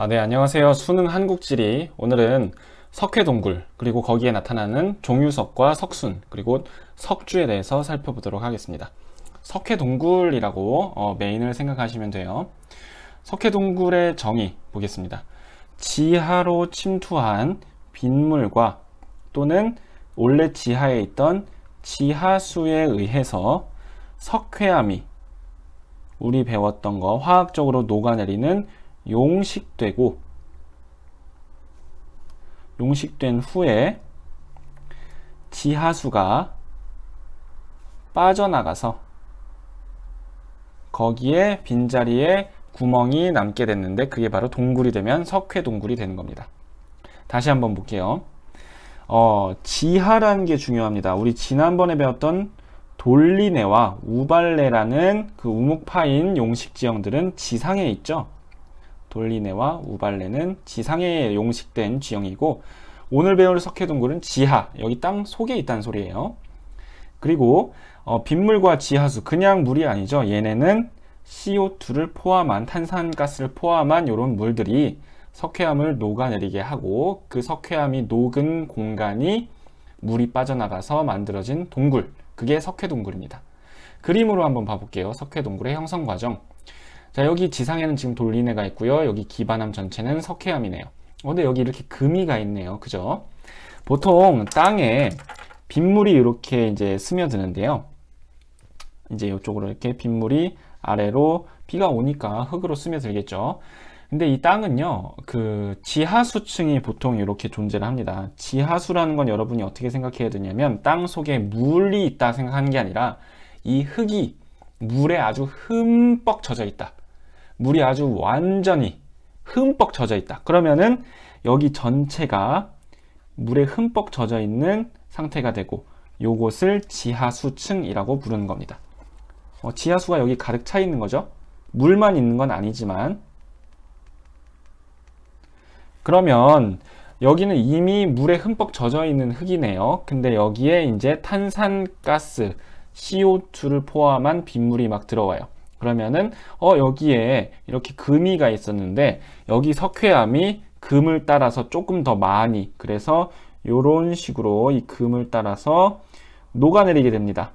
네, 안녕하세요. 수능 한국지리. 오늘은 석회동굴, 그리고 거기에 나타나는 종유석과 석순, 그리고 석주에 대해서 살펴보도록 하겠습니다. 석회동굴이라고 메인을 생각하시면 돼요. 석회동굴의 정의 보겠습니다. 지하로 침투한 빗물과 또는 원래 지하에 있던 지하수에 의해서 석회암이 우리 배웠던 거 화학적으로 녹아내리는 용식된 후에 지하수가 빠져나가서 거기에 빈자리에 구멍이 남게 됐는데 그게 바로 동굴이 되면 석회동굴이 되는 겁니다. 다시 한번 볼게요. 지하라는 게 중요합니다. 우리 지난번에 배웠던 돌리네와 우발레라는 그 우묵파인 용식지형들은 지상에 있죠. 돌리네와 우발레는 지상에 용식된 지형이고, 오늘 배울 석회동굴은 지하, 여기 땅 속에 있다는 소리예요. 그리고 빗물과 지하수, 그냥 물이 아니죠. 얘네는 CO2를 포함한, 탄산가스를 포함한 이런 물들이 석회암을 녹아내리게 하고, 그 석회암이 녹은 공간이 물이 빠져나가서 만들어진 동굴, 그게 석회동굴입니다. 그림으로 한번 봐볼게요. 석회동굴의 형성 과정. 자, 여기 지상에는 지금 돌리네가 있고요. 여기 기반암 전체는 석회암이네요. 근데 여기 이렇게 금이가 있네요. 그죠? 보통 땅에 빗물이 이렇게 이제 스며드는데요. 이제 이쪽으로 이렇게 빗물이 아래로 비가 오니까 흙으로 스며들겠죠. 근데 이 땅은요, 그 지하수층이 보통 이렇게 존재를 합니다. 지하수라는 건 여러분이 어떻게 생각해야 되냐면, 땅 속에 물이 있다 생각하는 게 아니라 이 흙이 물에 아주 흠뻑 젖어 있다. 물이 아주 완전히 흠뻑 젖어 있다. 그러면은 여기 전체가 물에 흠뻑 젖어 있는 상태가 되고, 요것을 지하수층이라고 부르는 겁니다. 지하수가 여기 가득 차 있는 거죠. 물만 있는 건 아니지만. 그러면 여기는 이미 물에 흠뻑 젖어 있는 흙이네요. 근데 여기에 이제 탄산가스 CO2를 포함한 빗물이 막 들어와요. 그러면은 여기에 이렇게 금이가 있었는데 여기 석회암이 금을 따라서 조금 더 많이, 그래서 이런 식으로 이 금을 따라서 녹아내리게 됩니다.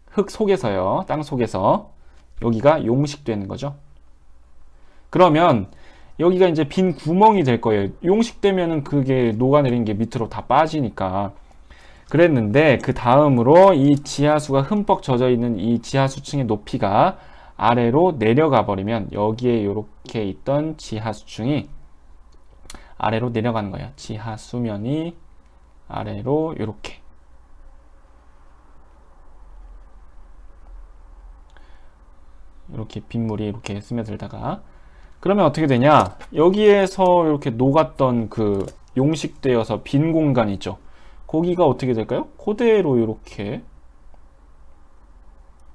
흙 속에서요. 땅 속에서 여기가 용식되는 거죠. 그러면 여기가 이제 빈 구멍이 될 거예요. 용식되면은 그게 녹아내린 게 밑으로 다 빠지니까. 그랬는데 그 다음으로 이 지하수가 흠뻑 젖어 있는 이 지하수층의 높이가 아래로 내려가 버리면, 여기에 이렇게 있던 지하수층이 아래로 내려가는 거예요. 지하수면이 아래로 이렇게 빗물이 이렇게 스며들다가, 그러면 어떻게 되냐, 여기에서 이렇게 녹았던 그 용식되어서 빈 공간 있죠. 거기가 어떻게 될까요? 그대로 이렇게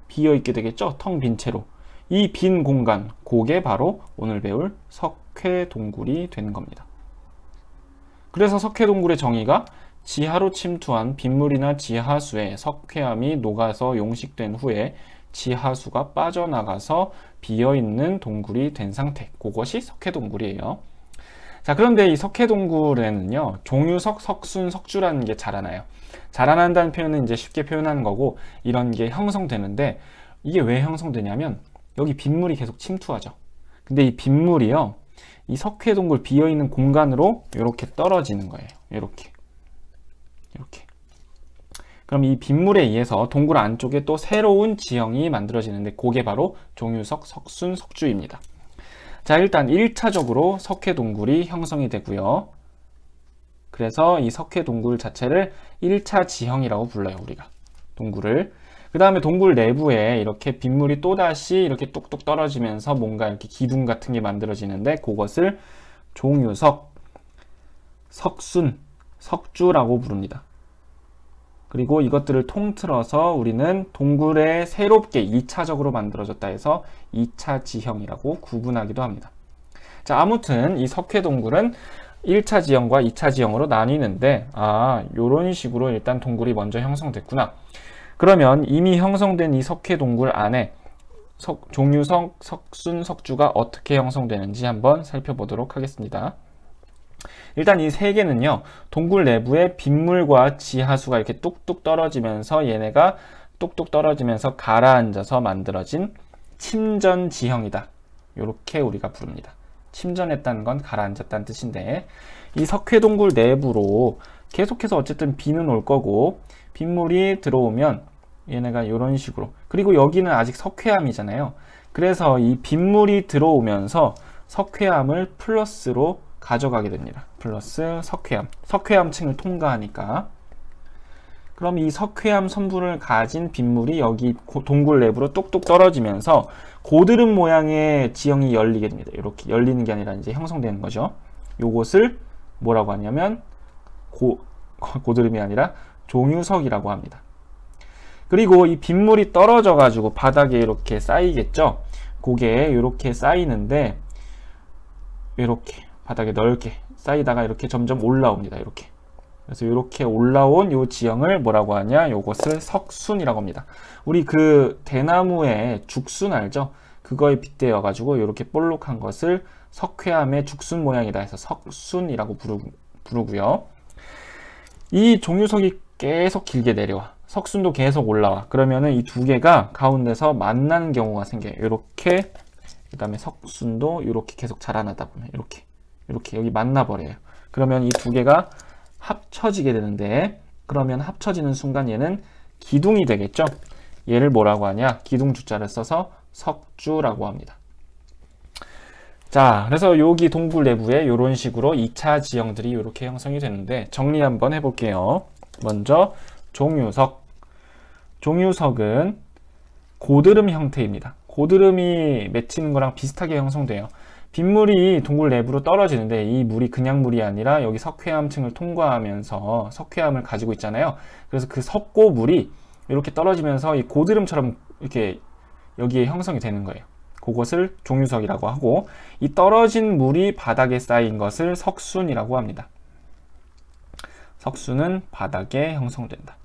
비어있게 되겠죠. 텅 빈 채로. 이 빈 공간, 그게 바로 오늘 배울 석회동굴이 되는 겁니다. 그래서 석회동굴의 정의가 지하로 침투한 빗물이나 지하수에 석회암이 녹아서 용식된 후에 지하수가 빠져나가서 비어있는 동굴이 된 상태, 그것이 석회동굴이에요. 자, 그런데 이 석회동굴에는요, 종유석, 석순, 석주라는 게 자라나요. 자라난다는 표현은 이제 쉽게 표현하는 거고, 이런 게 형성되는데, 이게 왜 형성되냐면 여기 빗물이 계속 침투하죠. 근데 이 빗물이요, 이 석회동굴 비어있는 공간으로 이렇게 떨어지는 거예요. 이렇게. 그럼 이 빗물에 의해서 동굴 안쪽에 또 새로운 지형이 만들어지는데, 그게 바로 종유석, 석순, 석주입니다. 자, 일단 1차적으로 석회동굴이 형성이 되고요. 그래서 이 석회동굴 자체를 1차 지형이라고 불러요, 우리가. 동굴을. 그 다음에 동굴 내부에 이렇게 빗물이 또다시 이렇게 뚝뚝 떨어지면서 뭔가 이렇게 기둥 같은 게 만들어지는데, 그것을 종유석, 석순, 석주라고 부릅니다. 그리고 이것들을 통틀어서 우리는 동굴에 새롭게 2차적으로 만들어졌다 해서 2차 지형이라고 구분하기도 합니다. 자, 아무튼 이 석회동굴은 1차 지형과 2차 지형으로 나뉘는데, 요런 식으로 일단 동굴이 먼저 형성됐구나. 그러면 이미 형성된 이 석회동굴 안에 종유석, 석순, 석주가 어떻게 형성되는지 한번 살펴보도록 하겠습니다. 일단 이 세 개는요, 동굴 내부에 빗물과 지하수가 이렇게 뚝뚝 떨어지면서 얘네가 뚝뚝 떨어지면서 가라앉아서 만들어진 침전지형이다. 이렇게 우리가 부릅니다. 침전했다는 건 가라앉았다는 뜻인데, 이 석회동굴 내부로 계속해서 어쨌든 비는 올 거고, 빗물이 들어오면 얘네가 이런 식으로, 그리고 여기는 아직 석회암이잖아요. 그래서 이 빗물이 들어오면서 석회암을 플러스로 가져가게 됩니다. 플러스 석회암, 석회암층을 통과하니까. 그럼 이 석회암 성분을 가진 빗물이 여기 동굴 내부로 뚝뚝 떨어지면서 고드름 모양의 지형이 열리게 됩니다. 이렇게 열리는 게 아니라 이제 형성되는 거죠. 요것을 뭐라고 하냐면 고드름이 아니라 종유석이라고 합니다. 그리고 이 빗물이 떨어져 가지고 바닥에 이렇게 쌓이겠죠. 그게 이렇게 쌓이는데 이렇게 바닥에 넓게 쌓이다가 이렇게 점점 올라옵니다. 이렇게. 그래서 이렇게 올라온 요 지형을 뭐라고 하냐? 요것을 석순이라고 합니다. 우리 그 대나무의 죽순 알죠? 그거에 빗대어 가지고 이렇게 볼록한 것을 석회암의 죽순 모양이다 해서 석순이라고 부르고요. 이 종유석이 계속 길게 내려와. 석순도 계속 올라와. 그러면은 이 두 개가 가운데서 만나는 경우가 생겨요. 이렇게. 그 다음에 석순도 이렇게 계속 자라나다 보면 이렇게 여기 만나버려요. 그러면 이 두 개가 합쳐지게 되는데, 그러면 합쳐지는 순간 얘는 기둥이 되겠죠. 얘를 뭐라고 하냐? 기둥 주자를 써서 석주라고 합니다. 자, 그래서 여기 동굴 내부에 이런 식으로 2차 지형들이 이렇게 형성이 되는데, 정리 한번 해볼게요. 먼저 종유석. 종유석은 고드름 형태입니다. 고드름이 맺히는 거랑 비슷하게 형성돼요. 빗물이 동굴 내부로 떨어지는데 이 물이 그냥 물이 아니라 여기 석회암층을 통과하면서 석회암을 가지고 있잖아요. 그래서 그 석고물이 이렇게 떨어지면서 이 고드름처럼 이렇게 여기에 형성이 되는 거예요. 그것을 종유석이라고 하고, 이 떨어진 물이 바닥에 쌓인 것을 석순이라고 합니다. 석순은 바닥에 형성된다.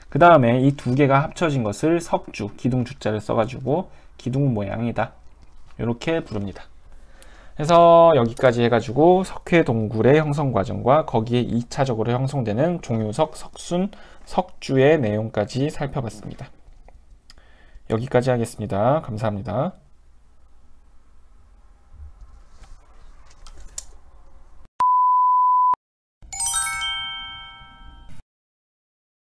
그 다음에 이 두 개가 합쳐진 것을 석주, 기둥 주자를 써가지고 기둥 모양이다. 이렇게 부릅니다. 그래서 여기까지 해가지고 석회 동굴의 형성 과정과 거기에 2차적으로 형성되는 종유석, 석순, 석주의 내용까지 살펴봤습니다. 여기까지 하겠습니다. 감사합니다.